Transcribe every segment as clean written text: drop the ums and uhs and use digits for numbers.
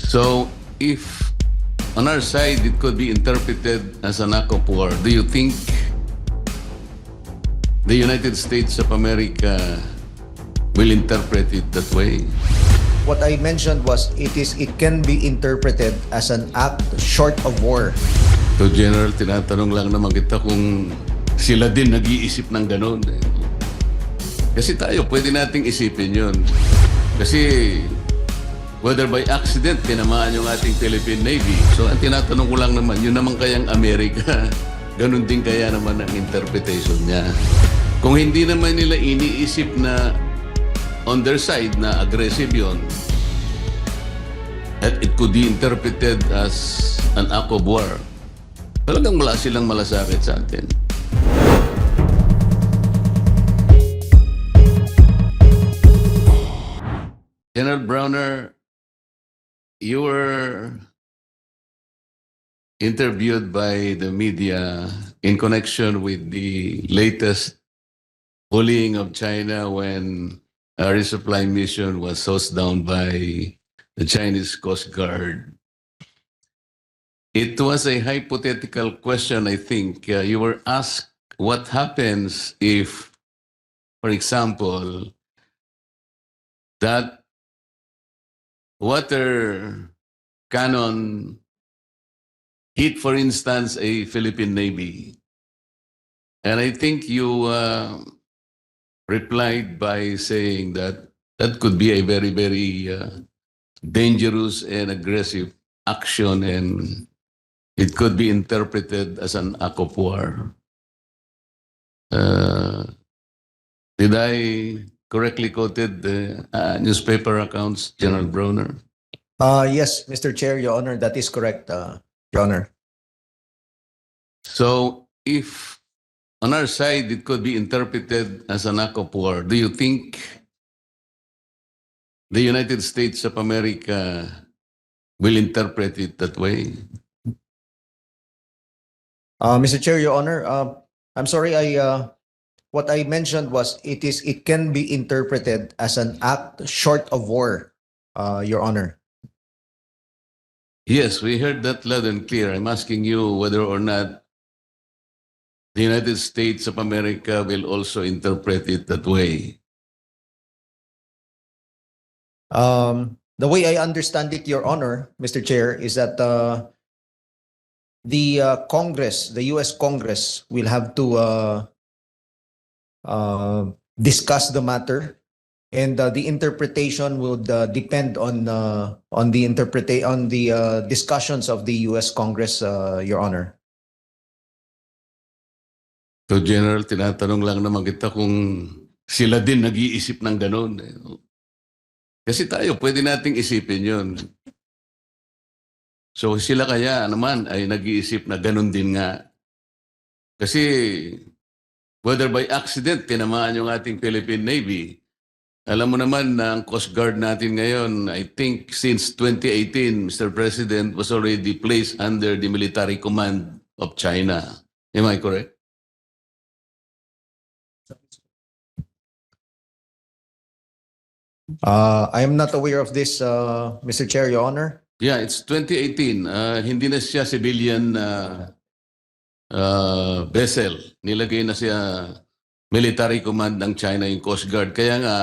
So, if on our side it could be interpreted as an act of war, do you think the United States of America will interpret it that way? What I mentioned was it can be interpreted as an act short of war. So, General, tinatanong lang naman kita kung sila din nag-iisip ng ganun. Kasi tayo, pwede nating isipin yun. Kasi whether by accident, tinamaan yung ating Philippine Navy. So, ang tinatanong ko lang naman, yun naman kayang Amerika, ganun din kaya naman ang interpretation niya. Kung hindi naman nila iniisip na on their side na aggressive yun, that it could be interpreted as an act of war, talagang wala silang malasakit sa atin. General Browner, you were interviewed by the media in connection with the latest bullying of China when a resupply mission was tossed down by the Chinese Coast Guard. It was a hypothetical question, I think. You were asked what happens if, for example, that water cannon hit, for instance, a Philippine Navy. And I think you replied by saying that that could be a very, very dangerous and aggressive action, and it could be interpreted as an act of war. Did I correctly quoted the newspaper accounts, General Browner? Yes, Mr. Chair, Your Honor, that is correct, Your Honor. So, if on our side it could be interpreted as an act of war, do you think the United States of America will interpret it that way? Mr. Chair, Your Honor, I'm sorry, what I mentioned was it can be interpreted as an act short of war, Your Honor. Yes, we heard that loud and clear. I'm asking you whether or not the United States of America will also interpret it that way. The way I understand it, Your Honor, Mr. Chair, is that the Congress, the U.S. Congress, will have to discuss the matter, and the interpretation would depend on the discussions of the U.S. Congress, Your Honor. So, General, tinatanong lang naman kita kung sila din nag-iisip ng ganun. Kasi tayo, pwede nating isipin yun. So, sila kaya naman ay nag-iisip na ganun din nga. Kasi whether by accident, tinamaan yung ating Philippine Navy. Alam mo naman na ang Coast Guard natin ngayon, I think since 2018, Mr. President, was already placed under the military command of China. Am I correct? I am not aware of this, Mr. Chair, Your Honor. Yeah, it's 2018. Hindi na siya civilian vessel. Nilagay na siya military command ng China yung Coast Guard. Kaya nga,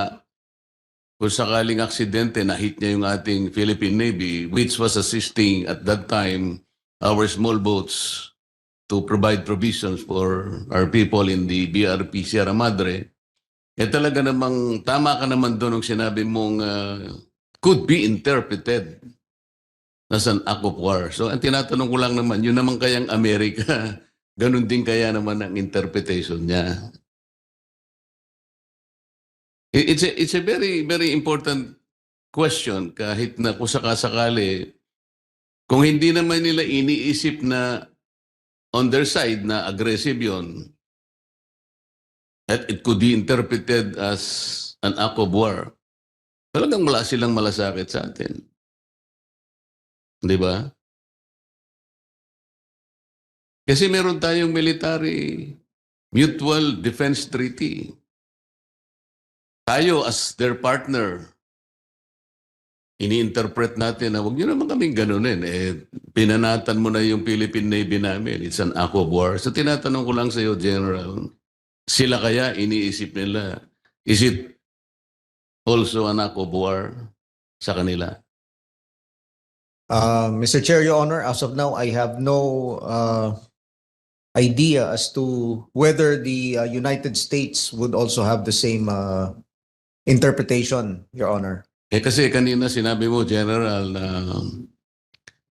kung sakaling aksidente, na-hit niya yung ating Philippine Navy, which was assisting at that time our small boats to provide provisions for our people in the BRP Sierra Madre. Talaga namang, tama ka naman doon nung sinabi mong could be interpreted as an act of war. So, ang tinatanong ko lang naman, yun naman kayang Amerika, ganun din kaya naman ang interpretation niya. It's a very, very important question kahit na kung sakasakali, kung hindi naman nila iniisip na on their side na aggressive yun, that it could be interpreted as an act of war, talagang wala silang malasakit sa atin. Di ba? Kasi meron tayong military mutual defense treaty. Tayo as their partner, ini-interpret natin na huwag nyo naman kaming ganunin. Pinanatan mo na yung Philippine Navy namin. It's an act of war. So tinatanong ko lang sa iyo, General, sila kaya iniisip nila, is it also an act of war sa kanila? Mr. Chair, Your Honor, as of now, I have no idea as to whether the United States would also have the same interpretation, Your Honor. Kasi kanina sinabi mo, General, na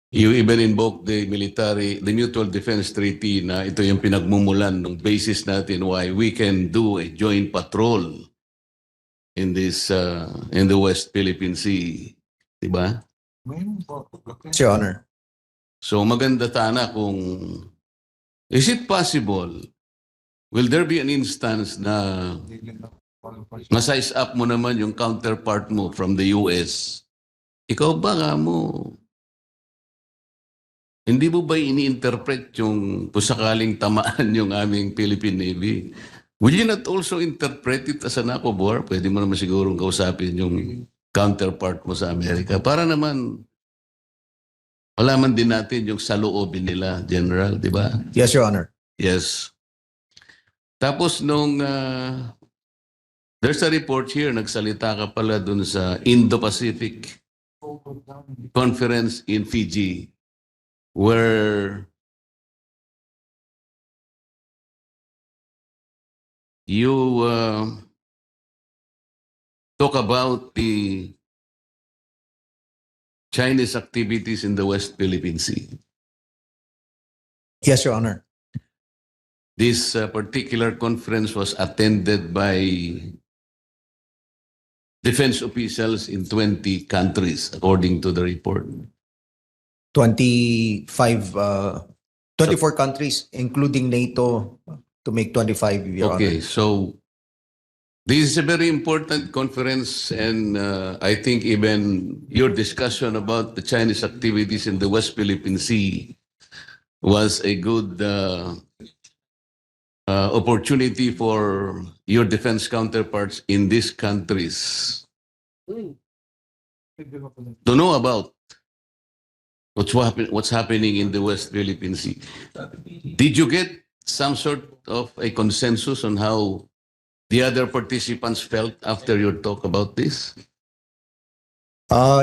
you even invoke the Mutual Defense Treaty na ito yung pinagmumulan ng basis natin why we can do a joint patrol in the West Philippine Sea. Diba? Your Honor. So maganda sana kung, is it possible, will there be an instance na ma-size up mo naman yung counterpart mo from the US? Ikaw ba nga mo, hindi mo ba ini-interpret yung kung sakaling tamaan yung aming Philippine Navy? Will you not also interpret it as an act of war? Pwede mo naman sigurong kausapin yung counterpart mo sa Amerika para naman malaman din natin yung saloobin nila, General, di ba? Yes, Your Honor. Yes. Tapos nung there's a report here, nagsalita ka pala dun sa Indo-Pacific Conference in Fiji where you talk about the Chinese activities in the West Philippine Sea. Yes, Your Honor. This particular conference was attended by defense officials in 20 countries, according to the report. 24 countries, including NATO, to make 25, Your Okay, Honor. so this is a very important conference, and I think even your discussion about the Chinese activities in the West Philippine Sea was a good opportunity for your defense counterparts in these countries to know about what's happening in the West Philippine Sea. Did you get some sort of a consensus on how the other participants felt after your talk about this?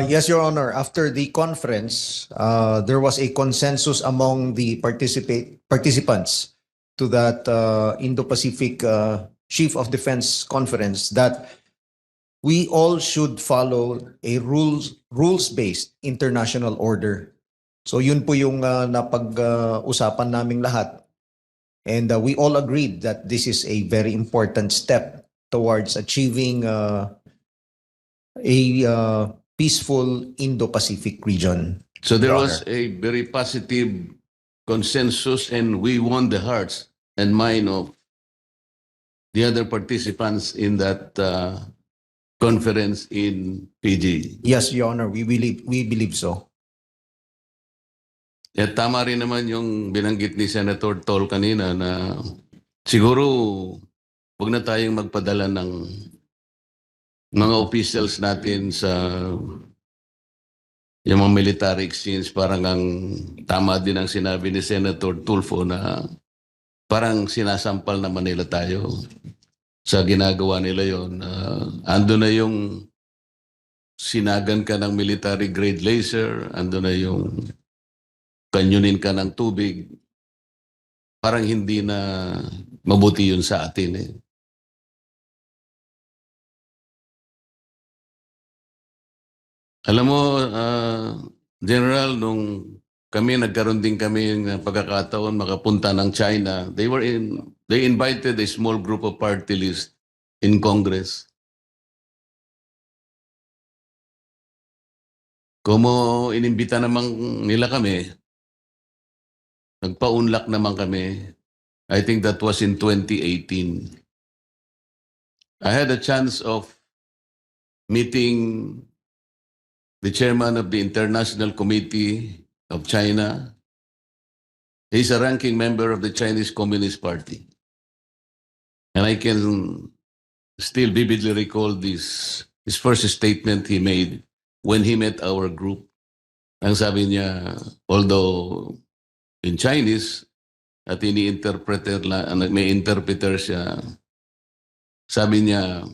Yes, Your Honor. After the conference, there was a consensus among the participants to that Indo-Pacific Chief of Defense Conference that we all should follow a rules-based international order. So yun po yung napag-usapan naming lahat. And we all agreed that this is a very important step towards achieving a peaceful Indo-Pacific region. So there Your was Honor. a very positive consensus, and we won the hearts and mind of the other participants in that conference in Fiji. Yes, Your Honor, we believe so. At tama rin naman yung binanggit ni Senator Tol kanina na siguro wag na tayong magpadala ng mga officials natin sa yung mga military exchange. Parang ang tama din ang sinabi ni Senator Tulfo na parang sinasampal naman nila tayo sa ginagawa nila yon. Ando na yung sinagan ka ng military grade laser, ando na yung kanyunin ka ng tubig. Parang hindi na mabuti yun sa atin eh. Alam mo, General, nung nagkaroon din kami ng pagkakataon makapunta ng China, they invited a small group of party list in Congress. Como inimbita naman nila kami, nagpa-unlock naman kami. I think that was in 2018. I had a chance of meeting the chairman of the International Committee of China. He's a ranking member of the Chinese Communist Party. And I can still vividly recall his first statement he made when he met our group. Ang sabi niya, although in Chinese, at ini-interpreter may interpreter siya, sabi niya,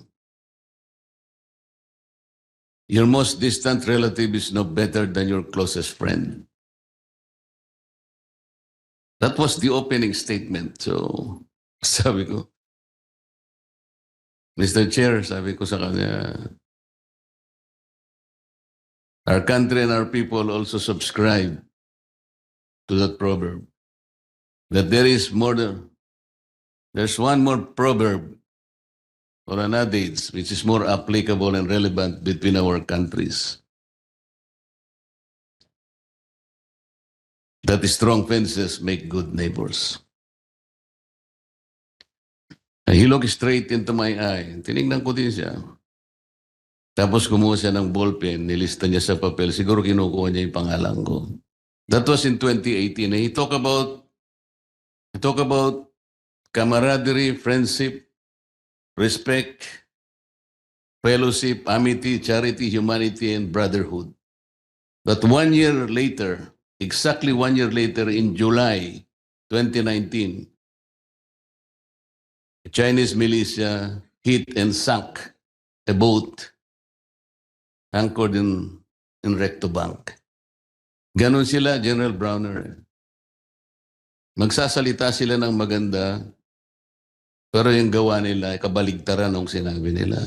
your most distant relative is no better than your closest friend. That was the opening statement. So, sabi ko, Mr. Chair, sabi ko sa kanya, our country and our people also subscribe to that proverb. That there's one more proverb or an adage which is more applicable and relevant between our countries. That strong fences make good neighbors. And he looked straight into my eye. Tinignan ko din siya. Tapos kumuha siya ng ballpen, nilista niya sa papel. Siguro kinukuha niya yung pangalan ko. That was in 2018. And he talked about camaraderie, friendship, respect, fellowship, amity, charity, humanity, and brotherhood. But 1 year later, exactly 1 year later, in July 2019, a Chinese militia hit and sunk a boat anchored in Recto Bank. Ganon sila, General Browner. Magsasalita sila ng maganda, pero yung gawa nila, kabaligtaran ng sinabi nila.